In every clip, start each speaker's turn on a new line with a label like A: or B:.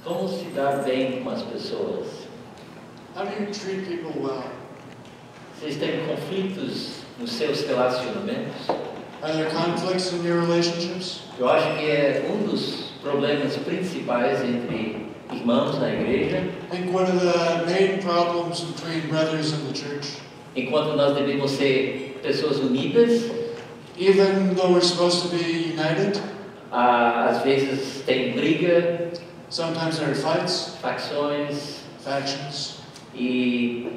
A: Como se dar bem com as pessoas?
B: How do you treat people well?
A: Vocês têm conflitos nos seus relacionamentos?
B: Are there conflicts in your relationships?
A: Eu acho que é um dos problemas principais entre irmãos na igreja,
B: I think one of the main problems between brothers in the church,
A: enquanto nós devemos ser pessoas unidas,
B: even though we're supposed to be united,
A: às vezes tem briga,
B: sometimes there are fights,
A: facções
B: factions,
A: e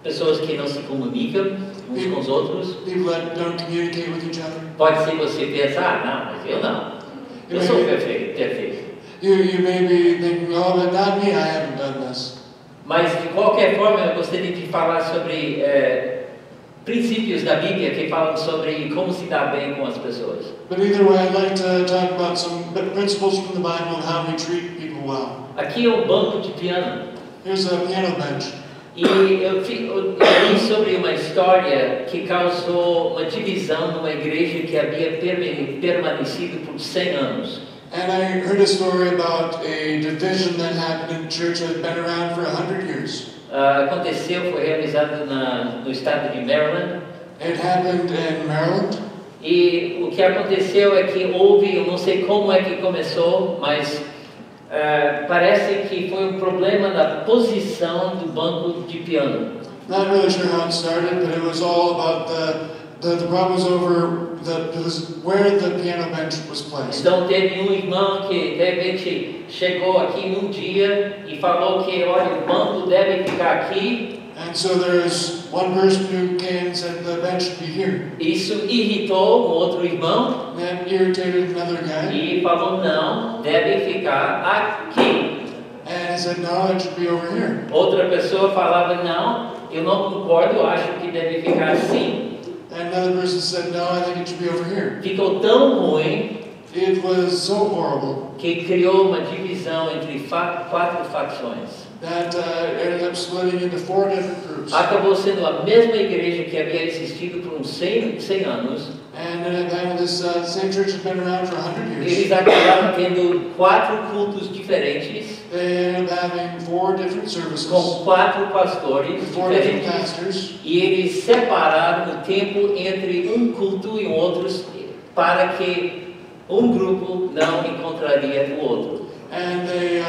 A: pessoas que não se comunicam uns com os outros.
B: people that don't communicate with each other.
A: Pode ser você pensar, não, mas eu não. Eu sou perfeito.
B: You may be thinking, oh, but not me, I haven't done this.
A: Mas, de qualquer forma, eu gostaria de falar sobre princípios da Bíblia que falam sobre como se dar bem com as pessoas.
B: But either way, I'd like to talk about some principles from the Bible on how we treat people well.
A: Aqui é um banco de piano.
B: Here's a piano bench.
A: E eu li sobre uma história que causou uma divisão numa igreja que havia permanecido por 100 anos.
B: And I heard a story about a division that happened in church that had been around for 100 years.
A: Foi realizado no estado de Maryland.
B: It happened in Maryland.
A: E o que aconteceu é que houve, eu não sei como é que começou, mas parece que foi um problema da posição do banco de piano.
B: Not really sure how it started, but it was all about the problem was over where the piano bench was placed.
A: Então teve um irmão que de repente chegou aqui num dia e falou que, olha, o banco deve ficar aqui.
B: And so there's one person who came and said the bench should be here.
A: Isso irritou um outro irmão.
B: That irritated another guy.
A: E falou, não, deve ficar aqui.
B: And he said, no, it should be over here.
A: Outra pessoa falava, não, eu não concordo, eu acho que deve ficar assim.
B: And another person said, no, I think it should be over here.
A: Ficou tão ruim.
B: It was so horrible.
A: Que criou uma divisão entre 4 facções.
B: That ended up splitting into 4 different groups.
A: Acabou sendo a mesma igreja que havia existido por uns 100 anos.
B: And then this same church had been around for 100 years.
A: Eles acabaram tendo 4 cultos diferentes.
B: They ended up having 4 different services.
A: Com 4 pastores
B: 4 different
A: diferentes.
B: pastors.
A: E eles separaram o tempo entre um culto e outro para que um grupo não encontraria o outro.
B: And they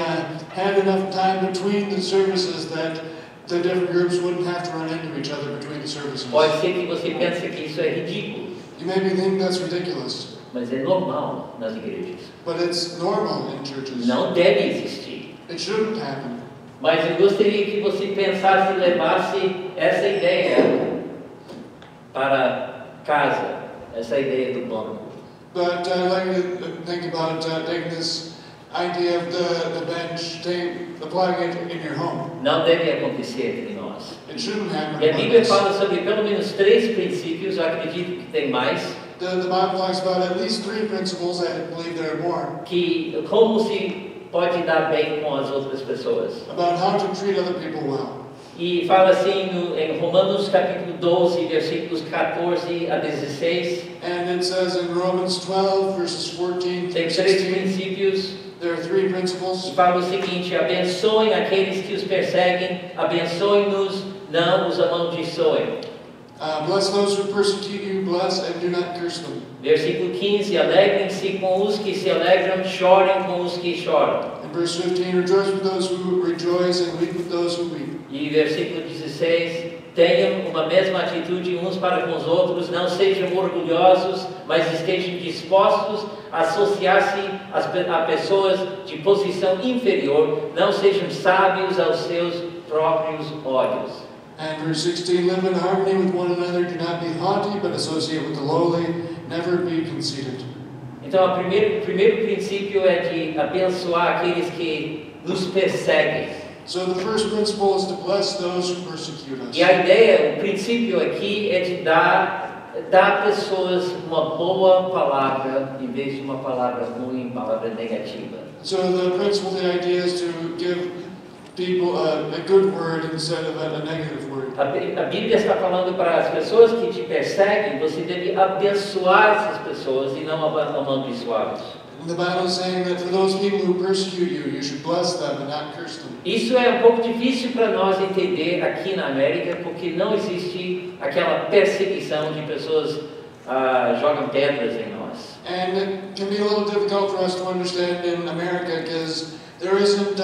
B: had enough time between the services that the different groups wouldn't have to run into each other between the services.
A: Pode ser que você pense que isso é ridículo.
B: You maybe think that's ridiculous.
A: Mas é normal nas igrejas.
B: But it's normal in churches.
A: Não deve existir.
B: It shouldn't happen.
A: Mas eu gostaria que você pensasse e levasse essa ideia para casa, essa ideia do banco.
B: But I'd like to think about taking this idea of the bench, applying it in your home.
A: Não deve acontecer entre nós.
B: It shouldn't happen.
A: E a Bíblia fala sobre pelo menos 3 princípios, eu acredito que tem mais.
B: The Bible talks about at least 3 principles, I believe there are more.
A: Que como se pode dar bem com as outras pessoas.
B: About how to treat other people well.
A: E fala assim em Romanos capítulo 12, versículos 14 a 16.
B: And it says in Romans 12, verses 14
A: Tem
B: to
A: 3
B: 16,
A: princípios.
B: there are 3 principles.
A: E fala o seguinte: abençoem aqueles que os perseguem, abençoem-nos, não os amaldiçoem.
B: Bless those who persecute you, bless and do not curse them.
A: Versículo 15: alegrem-se com os que se alegram, chorem com os que choram.
B: In verse 15, rejoice with those who rejoice and weep with those who weep.
A: E versículo 16: tenham uma mesma atitude uns para com os outros, não sejam orgulhosos, mas estejam dispostos a associar-se a pessoas de posição inferior, não sejam sábios aos seus próprios olhos.
B: And verse 16, live in harmony with one another, do not be haughty, but associate with the lowly, never be conceited.
A: Então, o primeiro princípio é de abençoar aqueles que nos perseguem.
B: So the first principle is to bless those who persecute us.
A: E a ideia, o princípio aqui é de dar a pessoas uma boa palavra em vez de uma palavra ruim, palavra negativa.
B: So the principle, the idea is to give people a good word instead of a negative word.
A: A Bíblia está falando para as pessoas que te perseguem, você deve abençoar essas pessoas e não amaldiçoá-las.
B: And the Bible is saying that for those people who persecute you, you should bless them and not curse them.
A: Isso é um pouco difícil para nós entender aqui na América, porque não existe aquela perseguição de pessoas jogam pedras em nós.
B: And it can be a little difficult for us to understand in America because there isn't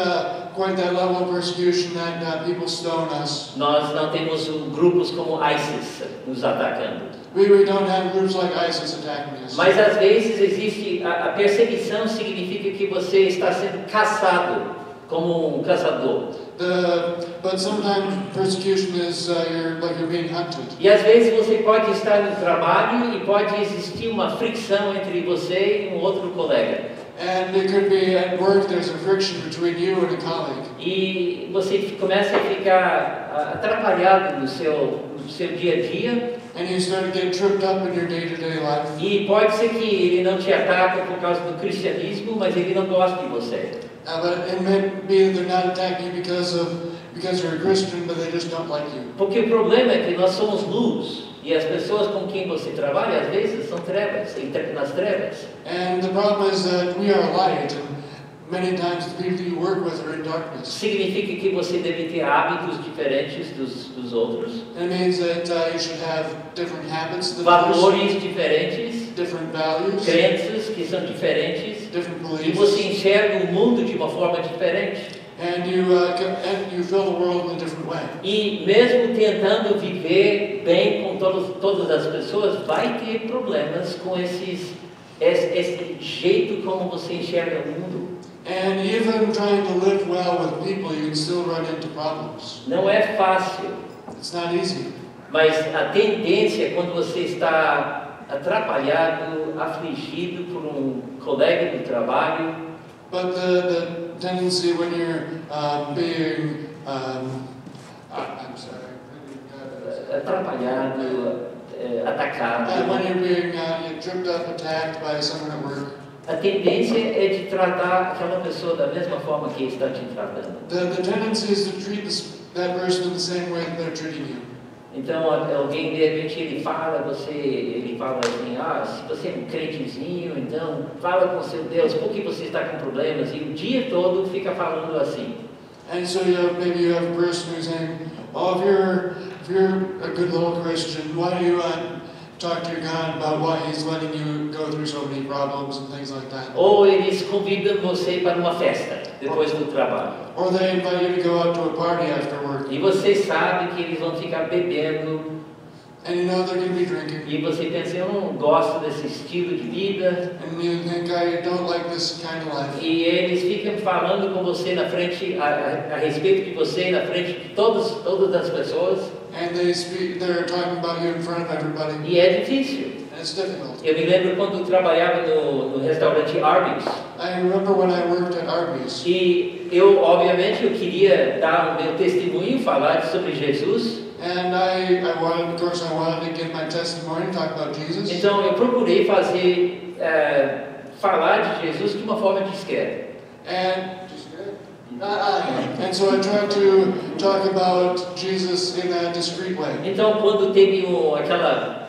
B: quite that level of persecution that people stone us.
A: Nós não temos grupos como ISIS nos atacando.
B: We don't have groups like ISIS attacking us.
A: Mas às vezes existe a perseguição significa que você está sendo caçado como um caçador.
B: But sometimes persecution is you're being hunted.
A: E às vezes você pode estar no trabalho e pode existir uma fricção entre você e um outro colega.
B: And it could be at work there's a friction between you and a colleague.
A: E você começa a ficar atrapalhado no seu dia a dia.
B: And you start to get tripped up in your day-to-day life.
A: E pode ser que ele não te ataque por causa do cristianismo, mas ele não gosta de você.
B: But it may be they're not attacking you because you're a Christian, but they just don't like you.
A: Porque o problema é que nós somos luz e as pessoas com quem você trabalha às vezes são trevas, nas trevas.
B: And the problem is that we are light, and many times the people you work with are in darkness.
A: Significa que você deve ter hábitos diferentes dos outros.
B: It means that you should have different habits than others,
A: Valores diferentes,
B: different values,
A: crenças que são diferentes,
B: different
A: e você
B: beliefs,
A: enxerga o mundo de uma forma diferente.
B: and you feel the world in a different way.
A: E mesmo tentando viver bem com todas as pessoas, vai ter problemas com esse jeito como você enxerga o mundo.
B: And even trying to live well with people, you can still run into problems.
A: Não é fácil,
B: It's not easy.
A: mas a tendência quando você está atrapalhado, afligido por um colega do trabalho,
B: But the tendency when you're being, I'm sorry,
A: atrapalhado, atacado,
B: when you're being you're tripped up, attacked by someone at work,
A: a tendência é de tratar aquela pessoa da mesma forma que está te tratando.
B: the tendency is to treat that person in the same way that they're treating you.
A: Então alguém de repente ele fala assim, se você é um crentezinho, então fala com seu Deus, por que você está com problemas? E o dia todo fica falando assim.
B: And so maybe you have a person who's saying, oh, if you're a good little Christian, why do you talk to your God about why He's letting you go through so many problems and things like that?
A: Ou eles convidam você para uma festa depois do trabalho.
B: Or they invite you to go out to a party after work,
A: E você sabe que eles vão ficar bebendo.
B: and you know they're going to be drinking,
A: E você pensa, eu não gosto desse estilo de vida.
B: and you think, I don't like this kind of life.
A: E eles ficam falando com você na frente, a respeito de você, na frente de todas as pessoas.
B: And they're talking about you in front of everybody,
A: E é difícil.
B: and it's difficult.
A: Eu me lembro quando eu trabalhava no restaurante Arby's.
B: I remember when I worked at Arby's,
A: E eu, obviamente, eu queria dar o meu testemunho, falar sobre Jesus.
B: and I wanted to give my testimony, talk about Jesus.
A: Então eu procurei falar de Jesus de uma forma discreta.
B: And so I tried to talk about Jesus in a discreet way.
A: Então quando teve aquela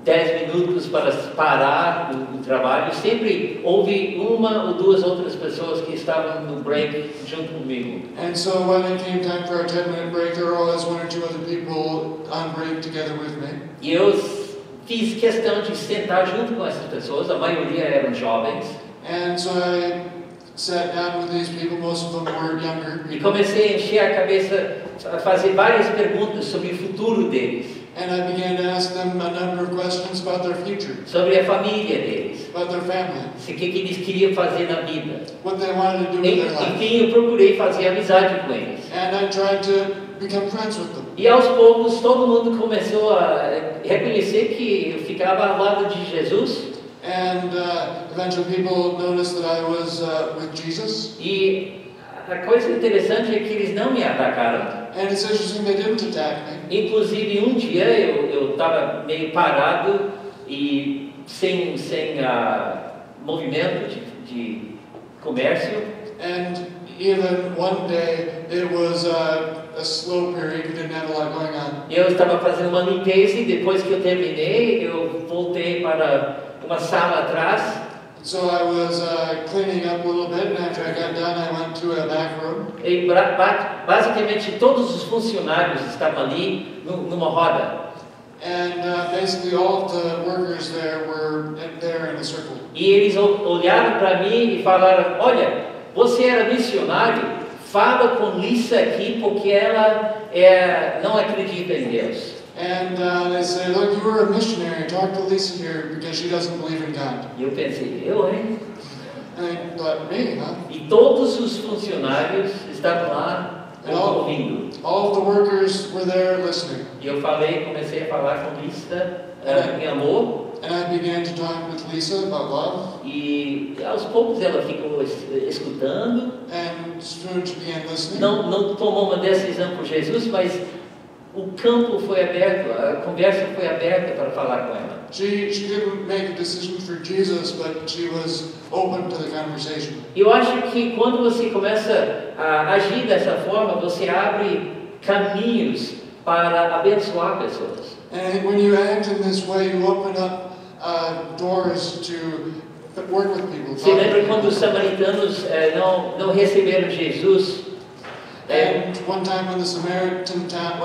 A: 10 minutos para parar do trabalho, sempre houve uma ou duas outras pessoas que estavam no break junto comigo.
B: And so when it came time for a 10-minute break, there were always one or two other people on break together with me.
A: E eu fiz questão de sentar junto com essas pessoas, a maioria eram jovens.
B: And so I sat down with these people, most of them were younger
A: E
B: people.
A: comecei a encher a cabeça, a fazer várias perguntas sobre o futuro deles,
B: And I began to ask them a number of questions about their future,
A: sobre a família deles,
B: about their family,
A: o que eles queriam fazer na vida.
B: what they wanted to do with their life.
A: Enfim, eu procurei fazer amizade com eles.
B: And I tried to become friends with them.
A: E aos poucos todo mundo começou a reconhecer que eu ficava ao lado de Jesus.
B: And eventually people noticed that I was with Jesus.
A: E a coisa interessante é que eles não me atacaram.
B: And it's interesting they didn't attack me.
A: Inclusive um dia eu estava meio parado e sem movimento de comércio.
B: And even one day it was a slow period. We didn't have a lot going on.
A: Eu estava fazendo uma limpeza e depois que eu terminei, eu voltei para uma sala atrás.
B: So I was cleaning up a little bit, and after I got done, I went to a back room.
A: E basicamente todos os funcionários estavam ali numa roda.
B: And basically all of the workers there were there in a circle.
A: E eles olharam para mim e falaram: olha, você era missionário? Fala com Lisa aqui porque ela não acredita em Deus.
B: And they say, look, you were a missionary. Talk to Lisa here because she doesn't believe in God.
A: E eu pensei, hein?
B: And I thought, me, huh?
A: E todos os funcionários estavam lá ouvindo.
B: All of the workers were there listening.
A: E eu comecei a falar com Lisa em amor.
B: And I began to talk with Lisa about love.
A: E aos poucos ela ficou escutando.
B: And soon she began listening.
A: Não tomou uma decisão por Jesus, mas o campo foi aberto, a conversa foi aberta para falar com ela.
B: She didn't make a decision for Jesus, but she was open to the conversation.
A: Eu acho que quando você começa a agir dessa forma, você abre caminhos para abençoar pessoas.
B: And when you act in this way, you open up doors to work with people.
A: Você lembra quando os samaritanos não receberam Jesus?
B: And one time when a Samaritan town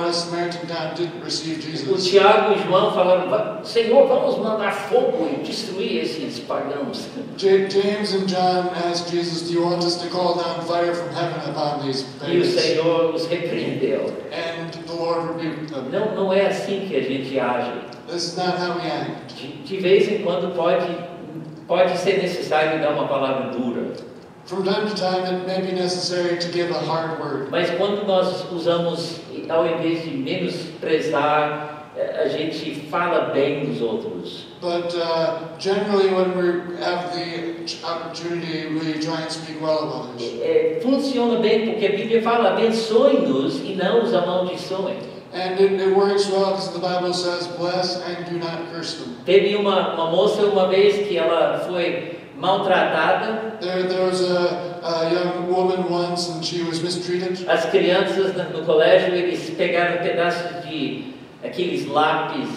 B: didn't receive
A: O
B: Jesus.
A: Tiago e João falaram: Senhor, vamos mandar fogo e destruir esses pagãos.
B: James and John asked Jesus, do you want us to call down fire from heaven upon these
A: E o
B: pagans?
A: Senhor os repreendeu.
B: And the Lord rebuked them.
A: Não é assim que a gente age.
B: This is not how we act.
A: De vez em quando pode ser necessário dar uma palavra dura.
B: From time to time, it may be necessary to give a hard word.
A: Mas quando nós usamos, ao invés de menosprezar, a gente fala bem dos outros.
B: But generally, when we have the opportunity, we try and speak well of others.
A: Funciona bem porque a Bíblia fala: abençoe-nos e não os amaldiçoem.
B: And it works well because the Bible says, bless and do not curse them.
A: Teve uma moça uma vez que ela foi maltratada.
B: There was a young woman once, and she was mistreated.
A: As crianças no colégio, eles pegaram pedaços de aqueles lápis,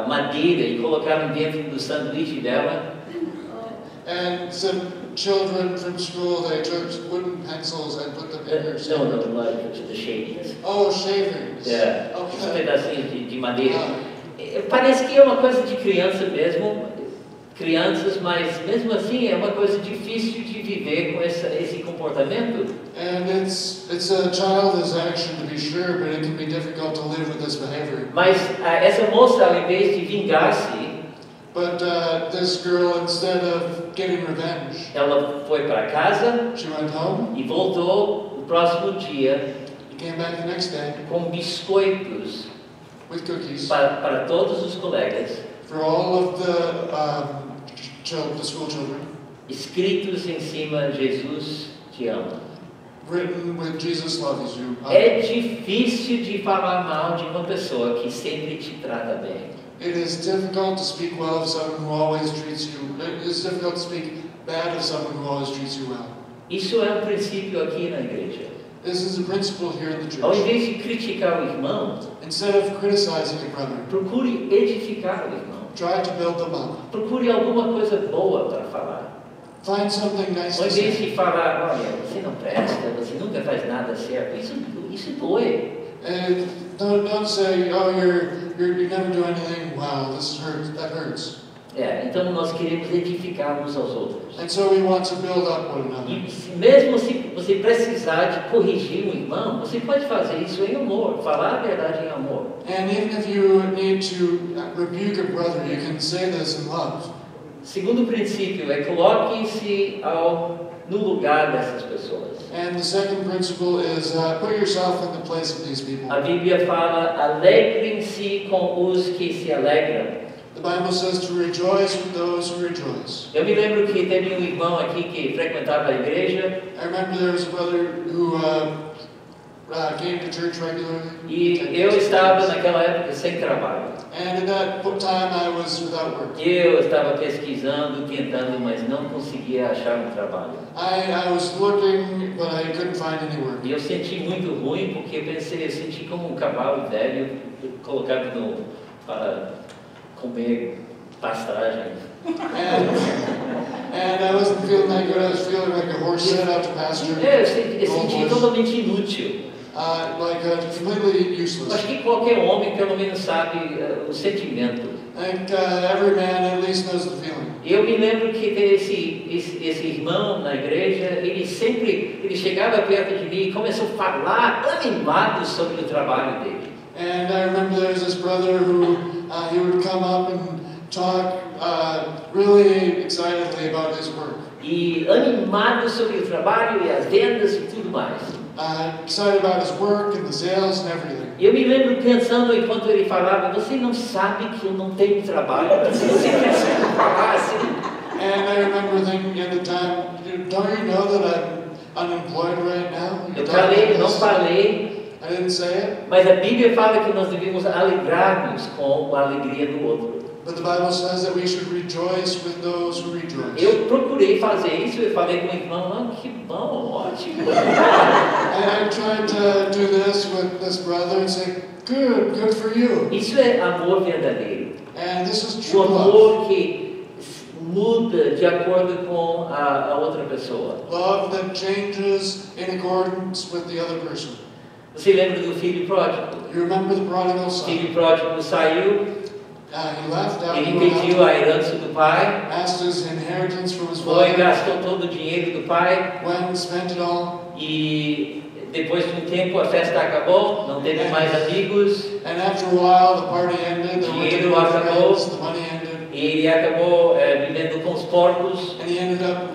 A: madeira, e colocaram dentro do sanduíche dela.
B: And some children from school, they took wooden pencils and put them in her stomach.
A: No, the shavings.
B: Oh, shavings.
A: Yeah, os
B: Okay.
A: pedacinhos de madeira. Parece que é uma coisa de criança mesmo, crianças, mas mesmo assim é uma coisa difícil de viver com esse comportamento.
B: And it's a childish action to be sure, but it can be difficult to live with this behavior.
A: Mas essa moça, ao invés de vingar-se,
B: But this girl, instead of getting revenge,
A: ela foi para casa
B: she went home.
A: e voltou no próximo dia
B: She came back the next day
A: com biscoitos
B: with cookies
A: para todos os colegas,
B: for all of the school children,
A: escritos em cima: Jesus te ama.
B: written with Jesus loves you.
A: É difícil de falar mal de uma pessoa que sempre te trata bem.
B: It is difficult to speak well of someone who always treats you. It is difficult to speak bad of someone who always treats you well.
A: Isso é um princípio aqui na igreja.
B: This is a principle here in the
A: Ao
B: church.
A: invés de criticar o irmão,
B: Instead of criticizing a brother,
A: procure edificar o irmão.
B: try to build them up.
A: Procure alguma coisa boa para falar.
B: Find something nice
A: Ao
B: to
A: invés
B: say.
A: de falar: olha, você não presta, você nunca faz nada certo, isso dói.
B: And don't say, oh, you never do anything. Wow, this hurts. That hurts.
A: Então nós queremos edificar uns aos outros.
B: And so we want to build up one another.
A: E mesmo se você precisar de corrigir um irmão, você pode fazer isso em amor, falar a verdade em amor.
B: And even if you need to rebuke a brother, you can say this in love.
A: Segundo princípio é: coloque-se no lugar dessas pessoas.
B: And the second principle is put yourself in the place of these people.
A: A Bíblia fala: alegrem-se com os que se alegram.
B: The Bible says to rejoice with those who rejoice.
A: Eu me lembro que teve um irmão aqui que frequentava a igreja.
B: I remember there was a brother who came to church regularly.
A: E eu estava naquela época sem trabalho.
B: And in that time I was without work.
A: Eu estava pesquisando, tentando, mas não conseguia achar um trabalho.
B: I was looking, but I couldn't find any work.
A: E eu senti muito ruim, porque eu senti como um cavalo velho colocado para comer pastagem.
B: And I wasn't feeling that good. I was feeling like a horse set out to pasture.
A: Eu senti totalmente inútil.
B: Completely useless.
A: Acho que qualquer homem pelo menos sabe o sentimento.
B: I think every man at least knows the feeling.
A: Eu me lembro que esse irmão na igreja, ele chegava perto de mim e começou a falar animado sobre o trabalho dele.
B: And I remember there was this brother who he would come up and talk really excitedly about his work.
A: E animado sobre o trabalho e as vendas e tudo mais.
B: Excited about his work and the sales and everything.
A: Eu me lembro pensando enquanto ele falava, você não sabe que eu não tenho trabalho? Você quer falar assim?
B: And I remember thinking at the time, don't you know that I'm unemployed right now?
A: Eu falei, não falei.
B: I didn't say it.
A: Mas a Bíblia fala que nós devemos alegrar-nos com a alegria do outro.
B: But the Bible says that we should rejoice with those who rejoice.
A: Eu procurei fazer isso, eu falei com o irmão, que bom, ótimo.
B: And I tried to do this with this brother and say, good for you.
A: Isso é amor verdadeiro.
B: And this is
A: O
B: true love.
A: amor que muda de acordo com a outra pessoa.
B: Love that changes in accordance with the other person.
A: Você lembra do filho pródigo?
B: You remember the prodigal
A: O
B: son?
A: filho pródigo saiu,
B: He left out.
A: ele pediu a herança do pai,
B: asked his inheritance from his
A: foi,
B: father.
A: gastou todo o dinheiro do pai,
B: Went and spent it all.
A: e depois de um tempo a festa acabou, não teve mais amigos,
B: And after a while, the party ended. There were
A: Dinheiro
B: no
A: acabou.
B: friends. The money ended.
A: e ele acabou vivendo com os porcos,
B: And he ended up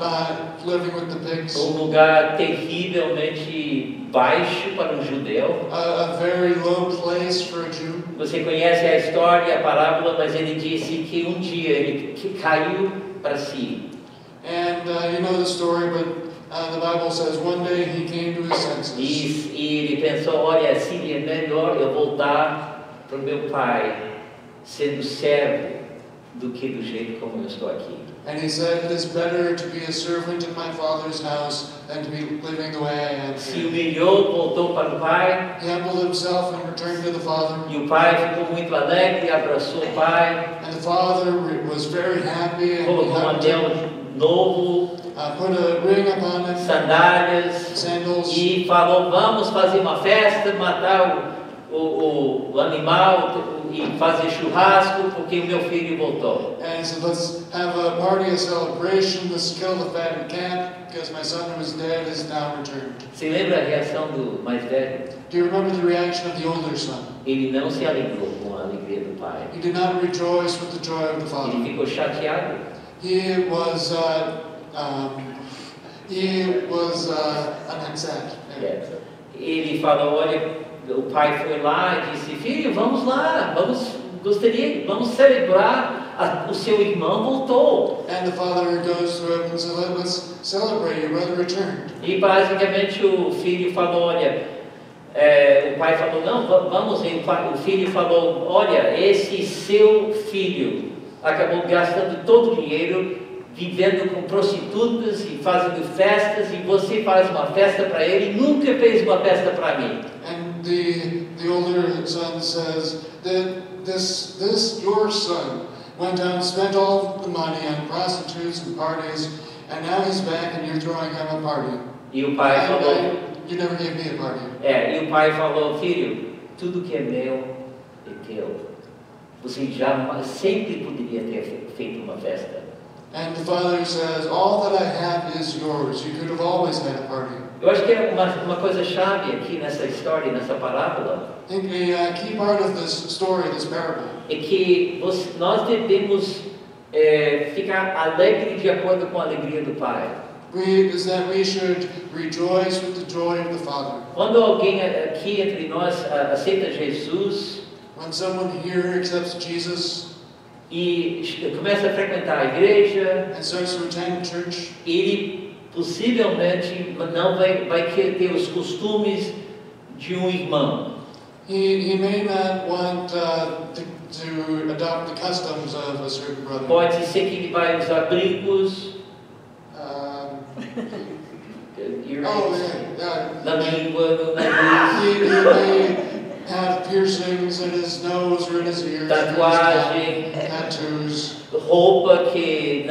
B: living with the pigs.
A: um lugar terrivelmente baixo para um judeu.
B: A very low place for a Jew.
A: Você conhece a história, a parábola, mas ele disse que um dia ele caiu para si.
B: And you know the story, but the Bible says one day he came to his senses.
A: E ele pensou, olha, assim é melhor eu voltar para o meu pai sendo servo do que do jeito como eu estou aqui.
B: And he said, it is better to be a servant in my father's house than to be living the way I am
A: Se
B: here.
A: humilhou, voltou para o pai,
B: He humbled himself and returned to the father.
A: e o pai ficou muito alegre, abraçou o pai,
B: And the father was very happy and he
A: colocou um
B: hugged him,
A: anel novo,
B: put a ring upon him,
A: sandálias,
B: sandals,
A: e falou, vamos fazer uma festa, matar o animal e fazer churrasco, porque o meu filho voltou.
B: and he said, let's have a party, a celebration, let's kill the fattened calf, because my son who was dead is now returned.
A: Você lembra a reação do mais velho?
B: Do you remember the reaction of the older son?
A: Ele não se alegrou com a alegria do pai.
B: He did not rejoice with the joy of the father.
A: Ele ficou chateado.
B: He was upset.
A: Ele falou, olha, o pai foi lá e disse, filho, vamos lá, vamos celebrar, o seu irmão voltou.
B: And the father goes to him and says, let's celebrate, your brother returned.
A: E basicamente o filho falou, olha, o pai falou, não, vamos, o filho falou, olha, esse seu filho acabou gastando todo o dinheiro, vivendo com prostitutas e fazendo festas, e você faz uma festa para ele, e nunca fez uma festa para mim.
B: And the older son says that this your son went out and spent all the money on prostitutes and parties, and now he's back and you're throwing him a party.
A: E o pai falou,
B: You never gave me a party.
A: e o pai falou, filho, tudo que é meu é teu. Você sempre poderia ter feito uma festa.
B: And the father says, all that I have is yours. You could have always had a party.
A: Eu acho que é uma coisa chave aqui nessa história, nessa parábola,
B: I think a key part of this story, this parable,
A: é que nós devemos ficar alegres de acordo com a alegria do pai.
B: is that we should rejoice with the joy of the Father.
A: Quando alguém aqui entre nós aceita Jesus
B: When someone here accepts Jesus
A: e começa a frequentar a igreja,
B: and starts to attend church,
A: ele possivelmente não vai ter os costumes de um irmão.
B: He may not want to adopt the customs of a certain brother.
A: Pode ser que ele vai usar brincos, na língua, no nariz,
B: He may have piercings in his nose or in his ears,
A: tatuagem,
B: tattoos,
A: roupa que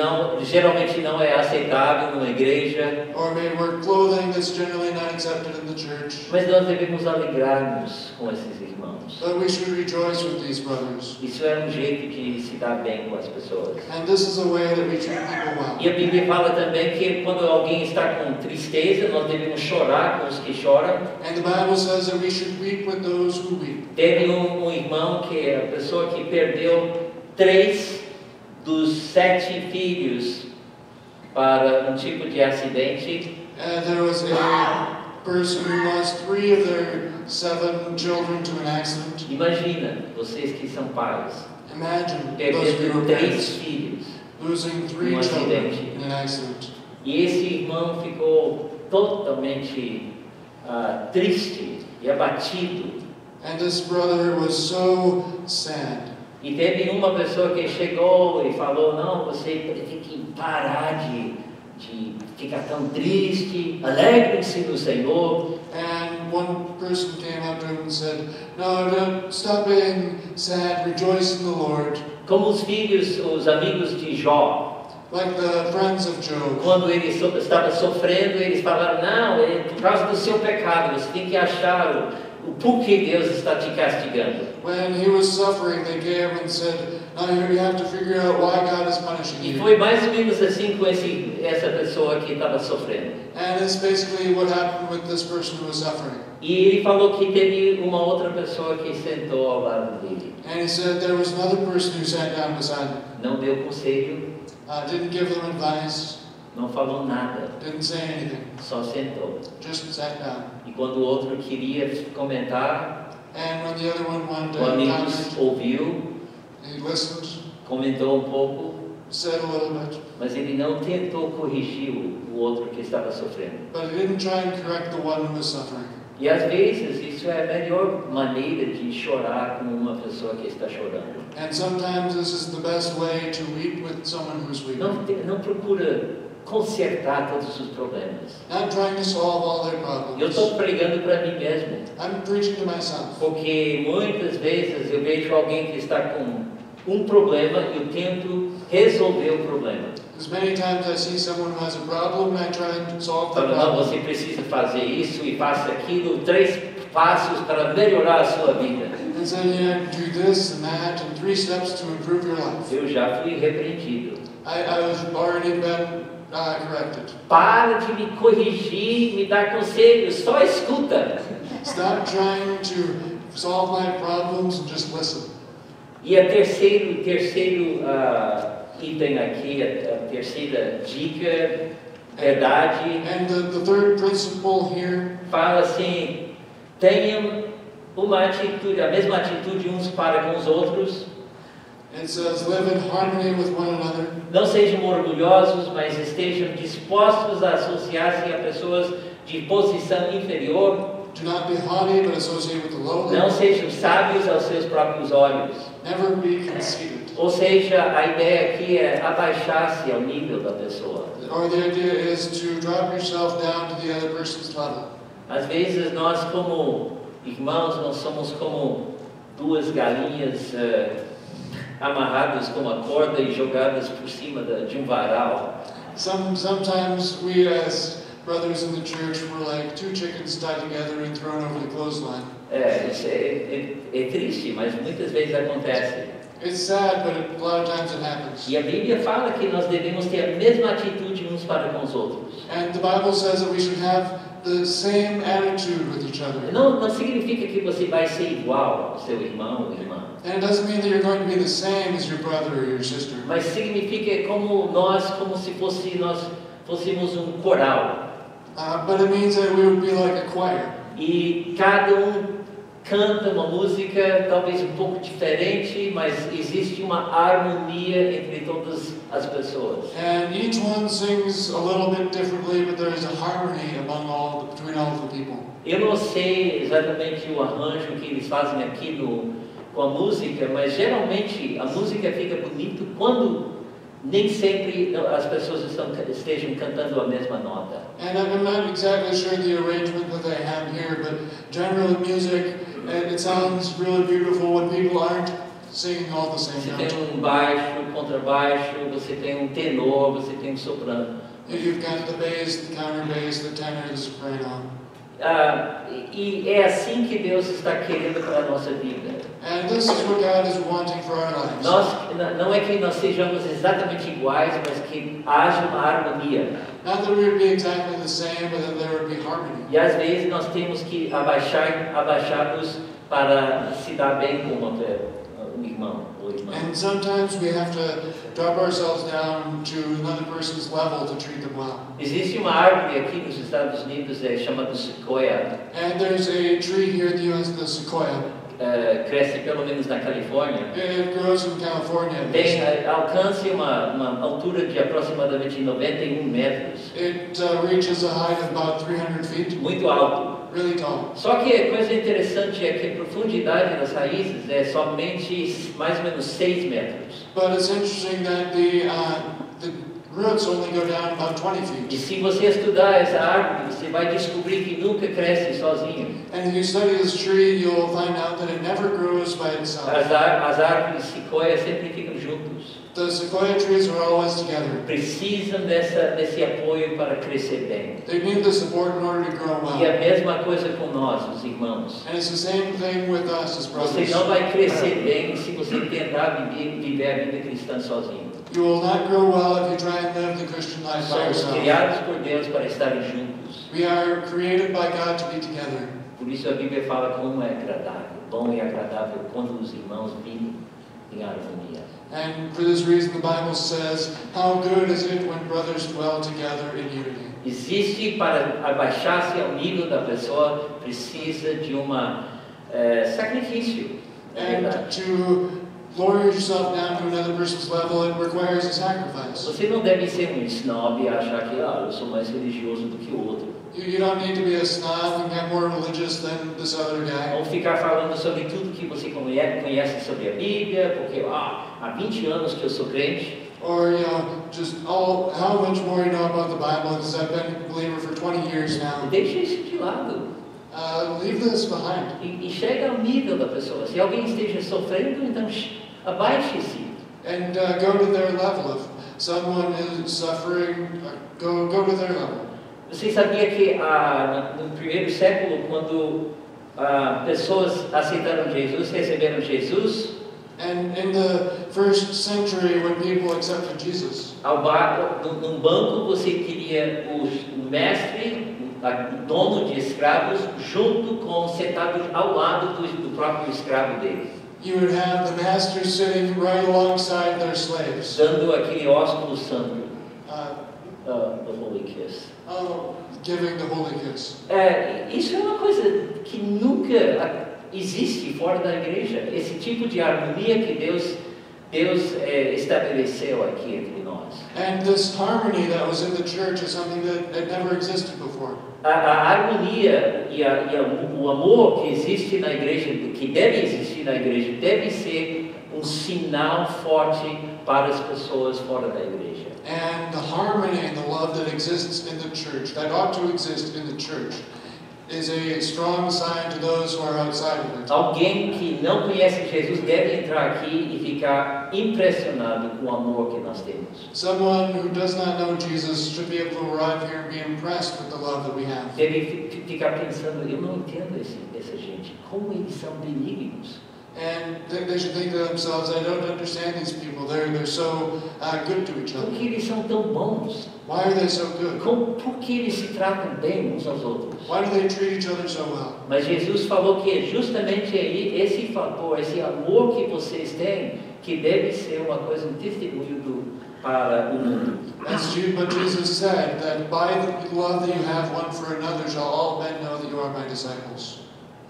A: geralmente não é aceitável numa igreja.
B: or may wear clothing that's generally not accepted in the church.
A: Mas nós devemos alegrar-nos com esses irmãos.
B: But we should rejoice with these brothers.
A: Isso é um jeito de se dar bem com as pessoas.
B: And this is a way that we treat people well.
A: E a Bíblia fala também que quando alguém está com tristeza, nós devemos chorar com os que choram.
B: And the Bible says that we should weep with those who weep.
A: Teve um irmão que é a pessoa que perdeu 3 dos 7 filhos para um tipo de acidente.
B: And there was a person who lost 3 of their 7 children to an accident.
A: Imagina, vocês que são pais,
B: Imagine those of you who
A: perdendo
B: are
A: 3
B: parents
A: filhos.
B: losing 3 children in an accident.
A: E esse irmão ficou totalmente triste e abatido.
B: And this brother was so sad.
A: E teve uma pessoa que chegou e falou: não, você tem que parar de ficar tão triste, alegre-se no Senhor.
B: And one person came up to him and said, "No, don't stop being sad, rejoice in the Lord."
A: Como os filhos, os amigos de Jó,
B: Like the friends of Job.
A: quando ele estava sofrendo, eles falaram: não, é por causa do seu pecado, você tem que achar o porquê Deus está te castigando.
B: When he was suffering, they came and said, "Now you have to figure out why God is punishing
A: E
B: you."
A: foi mais ou menos assim com essa pessoa que estava sofrendo.
B: And it's basically what happened with this person who was suffering.
A: E ele falou que teve uma outra pessoa que sentou ao lado dele.
B: And he said there was another person who sat down beside him.
A: Não deu conselho,
B: Didn't give them advice,
A: não falou nada,
B: didn't say anything,
A: só sentou.
B: just sat down.
A: E quando o outro queria comentar,
B: And when the other one wanted
A: o
B: to
A: amigo
B: comment,
A: ouviu,
B: he listened,
A: comentou um pouco,
B: said a little bit,
A: mas ele não tentou corrigir o outro que estava sofrendo.
B: but he didn't try and correct the one who was suffering.
A: E às vezes isso é a melhor maneira de chorar com uma pessoa que está chorando.
B: And sometimes this is the best way to weep with someone who's weeping.
A: Não procura consertar todos os problemas.
B: Not trying to solve all their
A: Eu
B: problems.
A: estou pregando para mim mesmo,
B: I'm preaching to myself.
A: porque muitas vezes eu vejo alguém que está com um problema e eu tento resolver o problema.
B: Because many times I see someone who has a problem and I try and solve the
A: Fala, não,
B: problem.
A: você precisa fazer isso e faça aquilo, 3 passos para melhorar a sua vida.
B: And say you have to do this and that and 3 steps to improve your life.
A: Eu já fui repreendido.
B: I was already been corrected.
A: Para de me corrigir, me dar conselhos, só escuta.
B: Stop trying to solve my problems and just listen.
A: E a terceiro item aqui, a terceira dica, verdade,
B: And the third principle here,
A: fala assim: tenham uma atitude, a mesma atitude uns para com os outros.
B: it says live in harmony with one another.
A: Não sejam orgulhosos, mas estejam dispostos a associar-se a pessoas de posição inferior.
B: Do not be haughty, but associate with the lowly.
A: Não sejam sábios aos seus próprios olhos.
B: Never be conceited.
A: Ou seja, a ideia aqui é abaixar-se ao nível da pessoa.
B: Or the idea is to drop yourself down to the other person's level.
A: Às vezes nós, como irmãos, nós somos como 2 galinhas amarradas com uma corda e jogadas por cima de um varal.
B: Sometimes we as brothers in the church were like 2 chickens tied together and thrown over the clothesline.
A: Isso é triste, mas muitas vezes acontece.
B: It's sad, but a lot of times it happens.
A: E a Bíblia fala que nós devemos ter a mesma atitude uns para com os outros.
B: And the Bible says that we should have the same attitude with each other.
A: Não significa que você vai ser igual ao seu irmão ou irmã,
B: And it doesn't mean that you're going to be the same as your brother or your sister.
A: mas significa como se nós fôssemos um coral.
B: But it means that we would be like a choir.
A: E canta uma música talvez um pouco diferente, mas existe uma harmonia entre todas as pessoas.
B: And each one sings a little bit differently, but there is a harmony between all of the people.
A: Eu não sei exatamente o arranjo que eles fazem aqui com a música, mas geralmente a música fica bonita quando nem sempre as pessoas estejam cantando a mesma nota.
B: And I'm not exactly sure the arrangement that they have here, but generally music, it sounds really beautiful when people aren't singing all the same
A: Você
B: note.
A: tem um baixo, contrabaixo, você tem um tenor, você tem um soprano.
B: You've got the bass, the counterbass, the tenor, the soprano.
A: E é assim que Deus está querendo para a nossa vida.
B: And this is what God is wanting for our lives.
A: Não é que nós sejamos exatamente iguais, mas que haja uma harmonia.
B: Not that we would be exactly the same, but that there would be harmony.
A: E às vezes nós temos que abaixar-nos para se dar bem com um irmão ou irmã.
B: And sometimes we have to drop ourselves down to another person's level to treat them well.
A: Existe uma árvore aqui nos Estados Unidos chamada sequoia.
B: And there's a tree here in the U.S., the sequoia.
A: Cresce pelo menos na Califórnia.
B: It grows in California.
A: Alcança uma altura de aproximadamente 91 metros.
B: It reaches a height of about 300 feet.
A: Muito alto.
B: Really tall.
A: Só que a coisa interessante é que a profundidade das raízes é somente mais ou menos 6 metros.
B: But it's interesting that the roots only go down about 20 feet.
A: E se você estudar essa árvore, você vai descobrir que nunca cresce sozinho.
B: And if you study this tree, you'll find out that it never grows by itself.
A: As árvores sequoia sempre ficam juntos.
B: The sequoia trees are always together.
A: Precisam desse apoio para crescer bem.
B: They need the support in order to grow
A: E a
B: well.
A: mesma coisa com nós, os irmãos.
B: And it's the same thing with us as
A: Você
B: brothers.
A: não vai crescer bem se você tentar viver a vida cristã sozinho.
B: You will not grow well if you try and live the Christian life by
A: Somos
B: yourself.
A: criados por Deus para estarem juntos.
B: We are created by God to be together.
A: Por isso a Bíblia fala como é agradável, bom e agradável quando os irmãos vivem em harmonia.
B: And for this reason, the Bible says, how good is it when brothers dwell together in unity.
A: Existe, para abaixar-se ao nível da pessoa, precisa de sacrifício.
B: And to lower yourself down to another person's level, it requires a sacrifice.
A: Você não deve ser um snob e achar que eu sou mais religioso do que o outro.
B: You don't need to be a snob and get more religious than this other guy.
A: Ou ficar falando sobre tudo que você conhece sobre a Bíblia, porque há 20 anos que eu sou crente.
B: Or, just how much more you know about the Bible, because I've been a believer for 20 years now.
A: Deixa isso de lado.
B: Leave this behind.
A: E chega ao nível da pessoa. Se alguém esteja sofrendo, então abaixe-se.
B: And go to their level. If someone is suffering, go to their level.
A: Você sabia que no primeiro século, quando pessoas aceitaram Jesus, receberam Jesus,
B: And in the first century, when people accepted Jesus,
A: num banco você teria o mestre, o dono de escravos, sentado ao lado do próprio escravo dele,
B: you would have the master sitting right alongside their slaves.
A: dando aquele ósculo santo, the holy kiss.
B: Giving the holy kiss.
A: Isso é uma coisa que nunca existe fora da igreja. Esse tipo de harmonia que Deus estabeleceu aqui entre nós.
B: And this harmony that was in the church is something that had never existed before.
A: A harmonia e o amor que existe na igreja, que deve existir na igreja, deve ser um sinal forte para as pessoas fora da igreja.
B: And the harmony and the love that exists in the church, that ought to exist in the church, is a strong sign to those who are outside of it.
A: Alguém que não conhece Jesus deve entrar aqui e ficar impressionado com o amor que nós temos.
B: Someone who does not know Jesus should be able to arrive here and be impressed with the love that we have.
A: Deve ficar pensando, eu não entendo essa gente, como eles são benignos.
B: And they should think to themselves, I don't understand these people. They're so good to each
A: Por
B: other.
A: que eles são tão bons?
B: Why are they so good?
A: Por que eles se tratam bem uns aos outros?
B: Why do they treat each other so well?
A: Mas Jesus falou que é justamente aí esse fator, esse amor que vocês têm, que deve ser uma coisa, um testemunho para o mundo.
B: But Jesus said that by the love that you have one for another shall all men know that you are my disciples.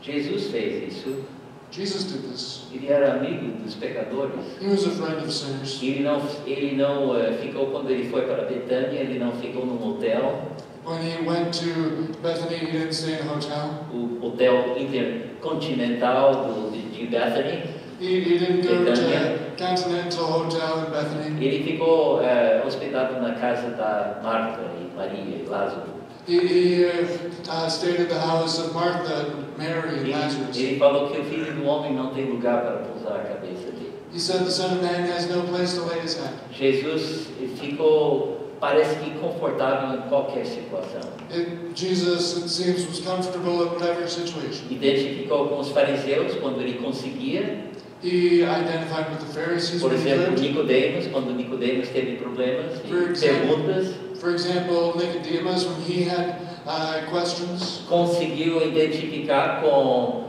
A: Jesus fez isso.
B: Jesus did this.
A: Ele era amigo dos pecadores.
B: He was a friend of sinners.
A: Ele não ficou, quando ele foi para Betânia, ele não ficou num hotel.
B: When he went to Bethany, he didn't stay in a hotel.
A: O hotel intercontinental de Bethany.
B: He didn't go to a Continental Hotel in Bethany.
A: Ele ficou hospedado na casa da Marta e Maria e Lázaro.
B: He stayed at the house of Martha, Mary, and Lazarus.
A: Ele falou que o Filho do Homem não tem lugar para pousar a cabeça dele.
B: He said the Son of Man has no place to lay his head.
A: Jesus ficou, parece que confortável em qualquer situação.
B: Jesus, it seems, was comfortable in whatever situation.
A: Identificou com os fariseus quando ele conseguia.
B: He identified with the Pharisees.
A: Por
B: when he
A: exemplo,
B: could.
A: Nicodemos, quando Nicodemos teve problemas e perguntas.
B: For example, Nicodemus, when he had questions.
A: Conseguiu identificar com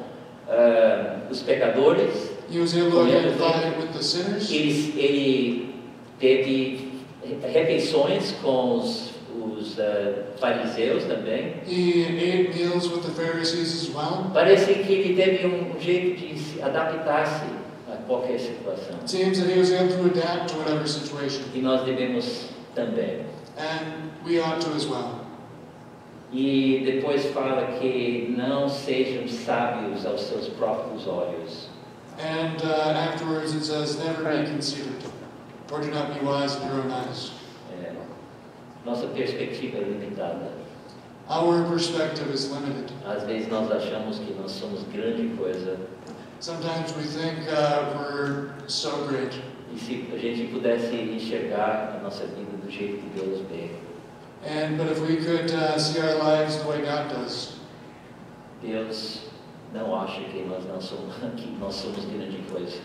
A: os pecadores.
B: He was able to identify with the sinners.
A: Ele teve refeições com os fariseus também.
B: He ate meals with the Pharisees as well.
A: Parece que ele teve jeito de se adaptar-se a qualquer situação.
B: It seems that he was able to adapt to whatever situation.
A: E nós devemos também.
B: And we ought to as well.
A: E depois fala que não sejam sábios aos seus próprios olhos.
B: And afterwards it says, never be conceited, or do not be wise in your own eyes.
A: Nossa perspectiva é limitada.
B: Our perspective is limited.
A: Às vezes nós achamos que nós somos grande coisa.
B: Sometimes we think we're so great.
A: E se a gente pudesse enxergar a nossa vida do jeito que Deus vê.
B: But if we could see our lives the way God does.
A: Deus não acha que nós somos grande coisa.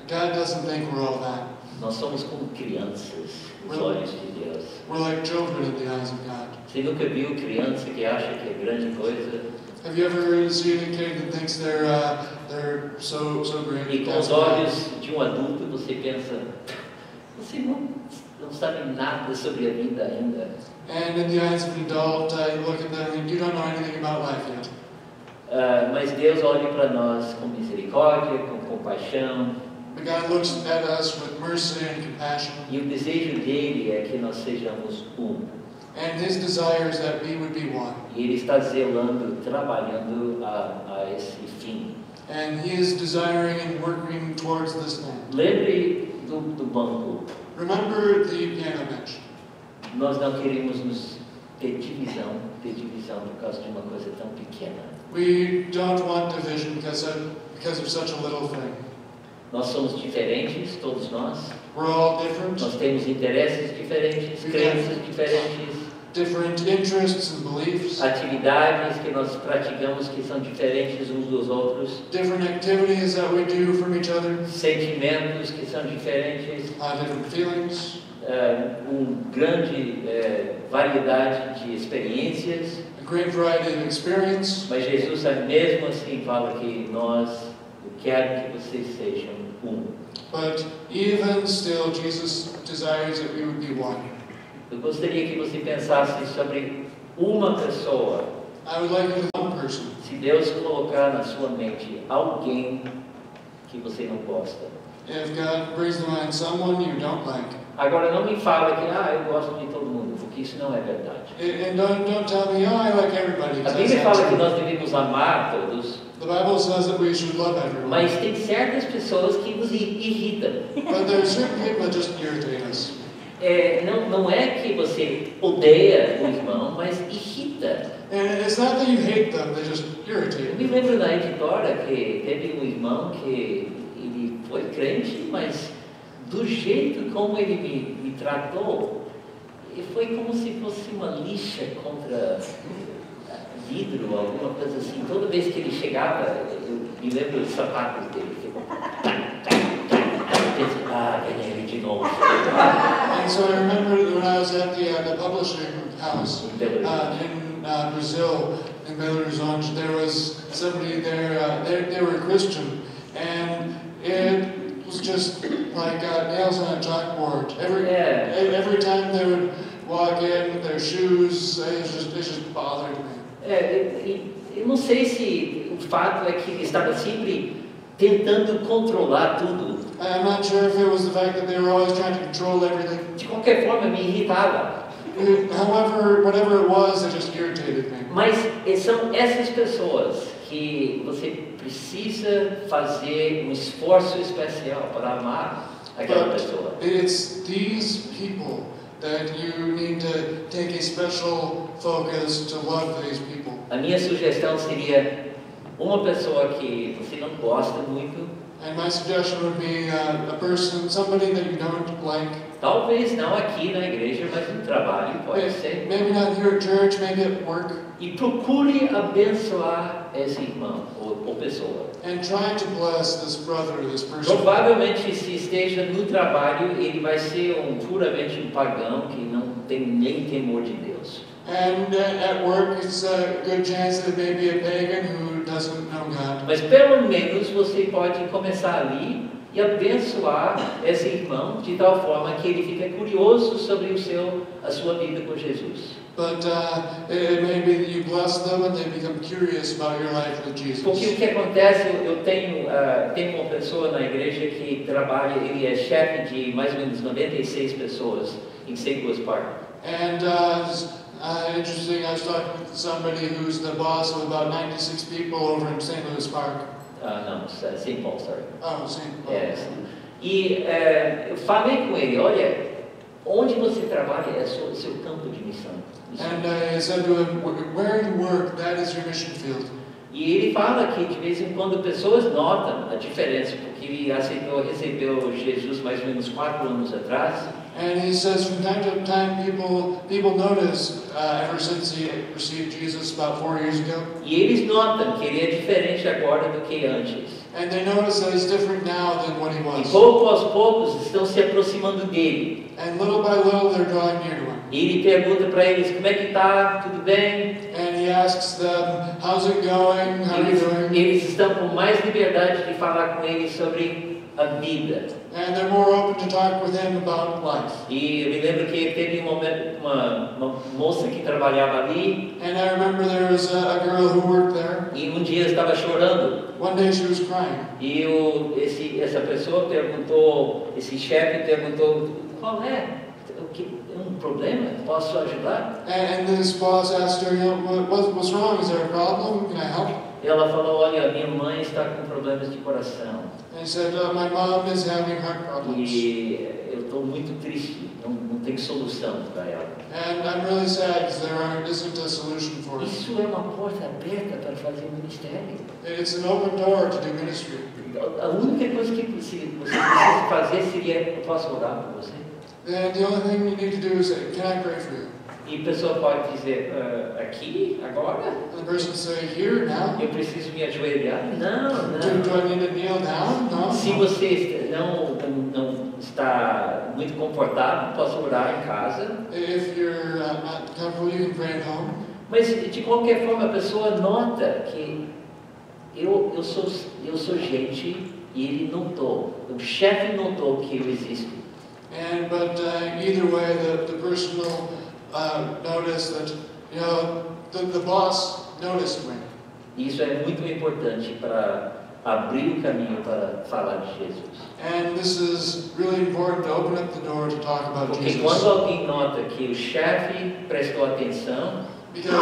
B: God doesn't think we're all that.
A: Nós somos como crianças nos olhos de Deus.
B: We're like children in the eyes of God.
A: Você nunca viu criança que acha que é grande coisa?
B: Have you ever seen a kid that thinks they're so great?
A: E com os olhos de adulto você pensa, você não sabe nada sobre a vida ainda.
B: And in the eyes of an adult, you look at them and you don't know anything about life yet.
A: Mas Deus olha para nós com misericórdia, com compaixão.
B: But God looks at us with mercy and compassion.
A: E o desejo dele é que nós sejamos
B: And His desire is that we would be one.
A: E Ele está zelando, trabalhando a esse fim.
B: And He is desiring and working towards this end.
A: Lembre do banco.
B: Remember the piano bench.
A: Nós não queremos ter divisão por causa de uma coisa tão pequena.
B: We don't want division because of such a little thing.
A: Nós somos diferentes, todos nós.
B: We're all different.
A: Nós temos interesses diferentes, crenças diferentes.
B: Different interests and beliefs.
A: Atividades que nós praticamos que são diferentes uns dos outros.
B: Different activities that we do from each other.
A: Sentimentos que são diferentes.
B: Different feelings.
A: Grande variedade de experiências.
B: A great variety of experience.
A: Mas Jesus mesmo assim fala que eu quero que vocês sejam
B: But even still, Jesus desires that we would be one.
A: Eu gostaria que você pensasse sobre uma pessoa.
B: I would like one person.
A: Se Deus colocar na sua mente alguém que você não gosta.
B: If God brings to mind someone you don't like.
A: Agora não me fala que eu gosto de todo mundo, porque isso não é verdade.
B: And don't tell me, I like everybody.
A: A Bíblia fala que nós devemos amar todos.
B: The Bible says that we should love everyone.
A: Mas tem certas pessoas que nos irritam.
B: But there are certain people that just irritate us.
A: Não é que você odeia o irmão, mas irrita.
B: And it's not that you hate them, they just irritate.
A: Eu me lembro na editora que teve um irmão que ele foi crente, mas do jeito como ele me tratou, foi como se fosse uma lixa contra vidro, alguma coisa assim. Toda vez que ele chegava, eu me lembro dos sapatos dele. Vem ele de novo.
B: And so I remember when I was at the publishing house in Brazil, in Belo Horizonte, there was somebody there, they were a Christian, and it was just like nails on a chalkboard. Every time they would walk in with their shoes, it just bothered me.
A: Eu não sei se o fato é que ele estava sempre tentando controlar tudo.
B: I'm not sure if it was the fact that they were always trying to control everything.
A: De qualquer forma, me irritava.
B: However, whatever it was, it just irritated me.
A: Mas são essas pessoas que você precisa fazer um esforço especial para amar aquela pessoa.
B: It's these people that you need to take a special focus to love these people.
A: A minha sugestão seria uma pessoa que você não gosta muito.
B: And my suggestion would be a person, somebody that you don't like.
A: Talvez não aqui na igreja, mas no trabalho, pode ser.
B: Maybe not here at church, maybe at work.
A: E procure abençoar esse irmão ou pessoa.
B: And try to bless this brother, this person.
A: Provavelmente, se esteja no trabalho, ele vai ser puramente um pagão que não tem nem temor de Deus.
B: And at work, it's a good chance that it may be a pagan who doesn't know God.
A: Mas pelo menos você pode começar ali e abençoar esse irmão de tal forma que ele fique curioso sobre a sua vida com Jesus.
B: But it may be that you bless them and they become curious about your life with Jesus.
A: Porque o que acontece, eu tenho uma pessoa na igreja que trabalha, ele é chefe de mais ou menos 96 pessoas em St. Louis Park.
B: And interesting, I was talking with somebody who's the boss of about 96 people over in St. Louis Park.
A: Não, St. Paul, sorry.
B: Oh, St. Paul.
A: Yes. E eu falei com ele, olha, onde você trabalha é o seu campo de missão.
B: And I said to him, where you work, that is your mission field.
A: E ele fala que de vez em quando pessoas notam a diferença, porque ele recebeu Jesus mais ou menos 4 anos atrás.
B: And he says from time to time people notice ever since he received Jesus about 4 years ago.
A: E eles notam que ele é diferente agora do que antes.
B: And they notice that he's different now than what he was.
A: E pouco aos poucos estão se aproximando dele.
B: And little by little they're drawing near to him.
A: E ele pergunta para eles, como é que tá? Tudo bem?
B: And he asks them, how's it going? How are you doing?
A: Eles estão com mais liberdade de falar com ele sobre a vida.
B: And they're more open to talk with him about life.
A: E eu me lembro que teve uma moça que trabalhava ali.
B: And I remember there was a girl who worked there.
A: E dia estava chorando.
B: One day she was crying.
A: E essa pessoa perguntou, esse chefe perguntou, qual é? Um problema? Posso ajudar?
B: And this boss asked her, what's wrong? Is there a problem? Can I help?
A: E ela falou, olha, minha mãe está com problemas de coração.
B: And he said, my mom is having heart problems.
A: E eu estou muito triste, não tem solução para ela.
B: And I'm really sad because there isn't a solution for it.
A: Isso é uma porta aberta para fazer ministério.
B: It's an open door to do ministry.
A: A única coisa que você precisa fazer seria, eu posso orar por você?
B: And the only thing you need to do is say, can I pray for you?
A: E a pessoa pode dizer, aqui, agora?
B: And the person say, here, now?
A: Eu preciso me ajoelhar? Não.
B: Do I need to kneel down? No.
A: Se você não está muito confortável, posso orar em casa.
B: If you're not comfortable, you can pray at home.
A: Mas de qualquer forma a pessoa nota que eu sou gente e ele notou, o chefe notou que eu existo.
B: But either way, the person will notice that, the boss noticed me.
A: Isso é muito importante para abrir o caminho para falar de Jesus.
B: And this is really important to open up the door to talk about
A: Porque
B: Jesus.
A: quando alguém nota que o chefe prestou atenção,
B: Because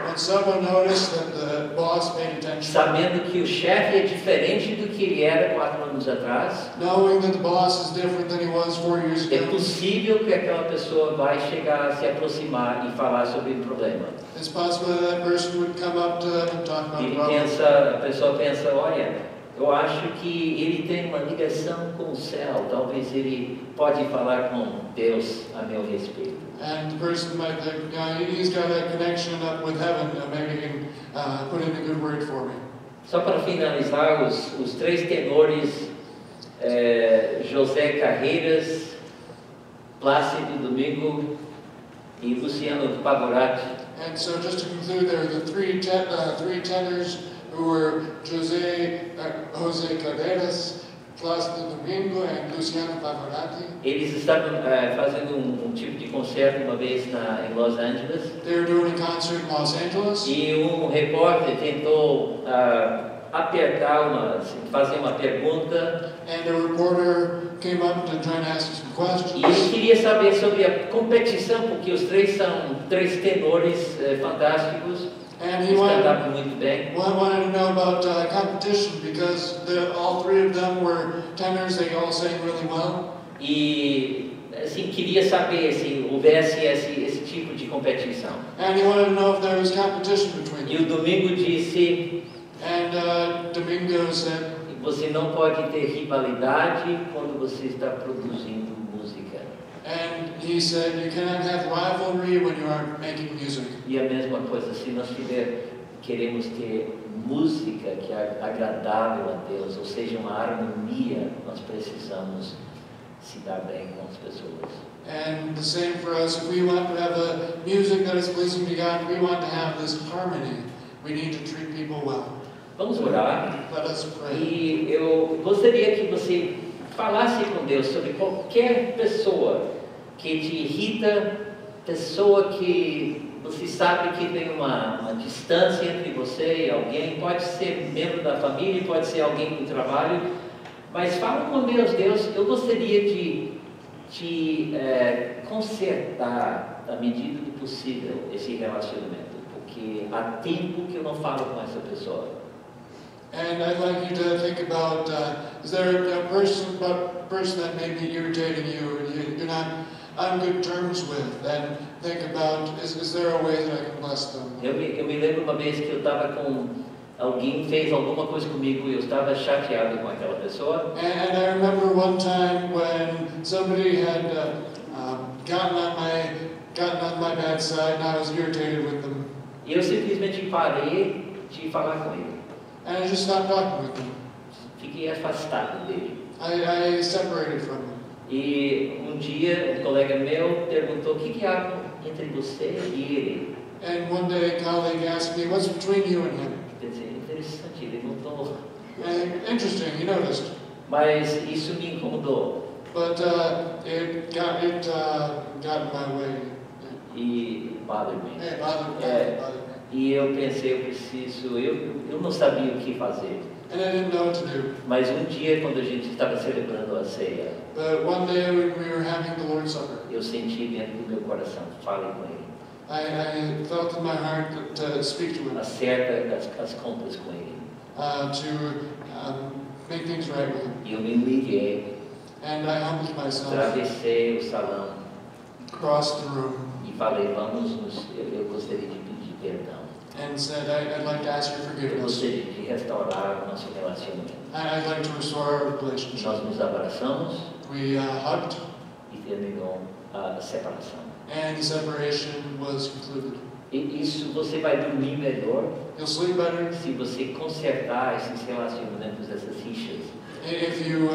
B: when someone noticed that the boss paid attention,
A: sabendo que o chefe é diferente do que ele era 4 anos atrás,
B: knowing that the boss is different than he was 4 years
A: é
B: ago,
A: possível que aquela pessoa vai chegar a se aproximar e falar sobre o problema.
B: it's possible that person would come up to them and talk about the problem.
A: A pessoa pensa, olha, eu acho que ele tem uma ligação com o céu, talvez ele pode falar com Deus a meu respeito.
B: And the person might think, he's got a connection up with heaven, maybe he can put in a good word for me.
A: Só para finalizar, os 3 tenores, José Carreiras, Plácido Domingo e Luciano Pavorati.
B: And so just to conclude, there are the three tenors who were Jose Carreras, Classe de Domingo and Luciano Pavarotti.
A: Eles estavam fazendo um tipo de concerto uma vez em Los Angeles.
B: They were doing a concert in Los Angeles.
A: E um repórter tentou fazer uma pergunta.
B: And a reporter came up to try and ask some questions.
A: E ele queria saber sobre a competição, porque os três são três tenores fantásticos.
B: And he
A: Cantavam muito bem.
B: wanted to know about competition because all three of them were tenors. They all sang really well.
A: E assim, queria saber se houvesse esse tipo de competição.
B: And he wanted to know if there was competition between
A: E
B: them.
A: o Domingo disse:
B: And Domingo said,
A: você não pode ter rivalidade quando você está produzindo música.
B: and he said, you cannot have rivalry when you are making music.
A: E a mesma coisa, se nós queremos ter música que é agradável a Deus, ou seja, uma harmonia, nós precisamos se dar bem com as pessoas.
B: And the same for us. If we want to have a music that is pleasing to God, we want to have this harmony. We need to treat people well.
A: Vamos orar.
B: Let us pray.
A: E eu gostaria que você falasse com Deus sobre qualquer pessoa que te irrita, pessoa que você sabe que tem uma distância entre você e alguém, pode ser membro da família, pode ser alguém do trabalho, mas fala com Deus: Deus, eu gostaria de consertar, na medida do possível, esse relacionamento, porque há tempo que eu não falo com essa pessoa.
B: And I'd like you to think about, is there a person that may be irritating you and you're not on good terms with? And think about, is there a way that I can bless them?
A: Eu me lembro uma vez que eu estava com alguém fez alguma coisa comigo e eu estava chateado com aquela pessoa.
B: And I remember one time when somebody had gotten on my bad side and I was irritated with them.
A: E eu simplesmente parei de falar com ele.
B: And I just stopped talking with them.
A: Fiquei afastado dele.
B: I separated from them.
A: E um dia um colega meu perguntou: o que há entre você e ele?
B: And one day a colleague asked me, what's between you and him?
A: Eu disse: interessante, ele notou.
B: And interesting, he noticed.
A: Mas isso me incomodou.
B: But it got in my way.
A: E bothered me.
B: It bothered me.
A: E eu pensei, eu não sabia o que fazer.
B: And I didn't know what to do.
A: Mas um dia, quando a gente estava celebrando a ceia,
B: But one day when we were having the Lord's Supper,
A: eu senti dentro do meu coração: fale com ele.
B: I felt in my heart to speak to him,
A: Acerta as contas com ele.
B: to make things right with him.
A: E eu me humilhei,
B: And I humbled myself,
A: atravessei o salão
B: crossed the room,
A: e falei: eu gostaria de pedir perdão.
B: and said, I'd like to ask your
A: Eu
B: forgiveness.
A: gostaria de restaurar o nosso relacionamento.
B: I'd like to restore our relationship.
A: Nós nos abraçamos
B: We hugged,
A: e terminou a separação.
B: and the separation was concluded.
A: E isso, você vai dormir melhor
B: You'll sleep better
A: se você consertar esses relacionamentos, essas rixas.
B: if you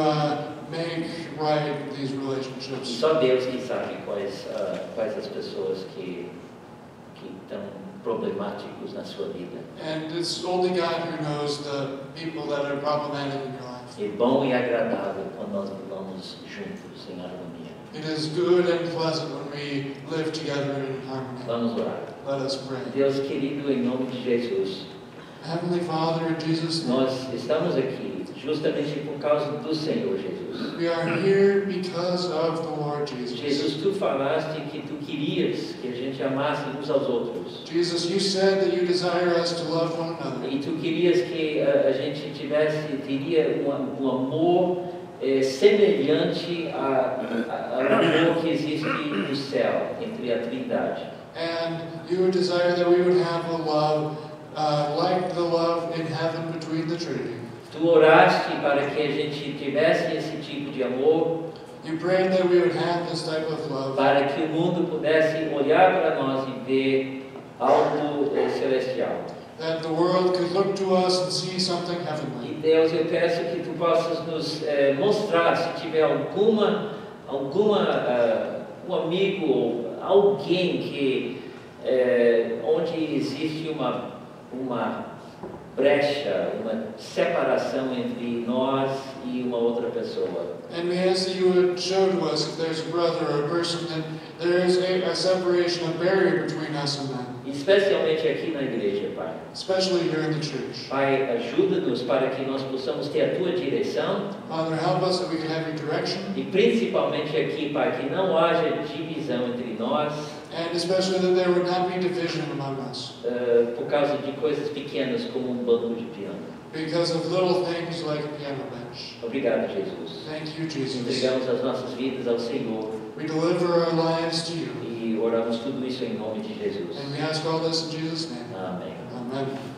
B: make right these
A: E
B: relationships.
A: só Deus que sabe quais as pessoas que estão problemáticos na sua vida.
B: And it's only God who knows the people that are problematic in your life.
A: É bom e agradável quando nós vivamos juntos em harmonia.
B: It is good and pleasant when we live together in harmony.
A: Vamos orar.
B: Let us pray.
A: Deus querido, em nome de Jesus,
B: Heavenly Father, in Jesus' name,
A: nós estamos aqui justamente por causa do Senhor Jesus.
B: we are here because of the Lord Jesus.
A: Jesus, tu falaste que tu querias que a gente amasse uns aos outros.
B: Jesus, you said that you desire us to love one another.
A: E tu querias que a gente teria um amor semelhante ao amor que existe no céu, entre a Trindade.
B: And you would desire that we would have a love like the love in heaven between the Trinity.
A: Tu oraste para que a gente tivesse esse tipo de amor,
B: You prayed that we would have this type of love,
A: para que o mundo pudesse olhar para nós e ver algo celestial.
B: that the world could look to us and see something heavenly.
A: E Deus, eu peço que tu possas nos mostrar, se tiver um amigo ou alguém que onde existe uma brecha, uma separação entre nós e uma outra pessoa.
B: And we ask that you would show to us if there's a brother or a person that there is a separation, a barrier between us and them.
A: Especialmente aqui na igreja, Pai.
B: Especially here in the church.
A: Pai, ajuda-nos para que nós possamos ter a Tua direção.
B: Father, help us that we can have your direction.
A: E principalmente aqui, Pai, que não haja divisão entre nós.
B: And especially that there would not be division among us.
A: Por causa de coisas pequenas como um banco de piano.
B: Because of little things like a piano bench.
A: Obrigado, Jesus.
B: Thank you, Jesus.
A: Entregamos as nossas vidas ao Senhor.
B: We deliver our lives to you.
A: E oramos tudo isso em nome de Jesus.
B: And we ask all this in Jesus' name.
A: Amém.
B: Amen.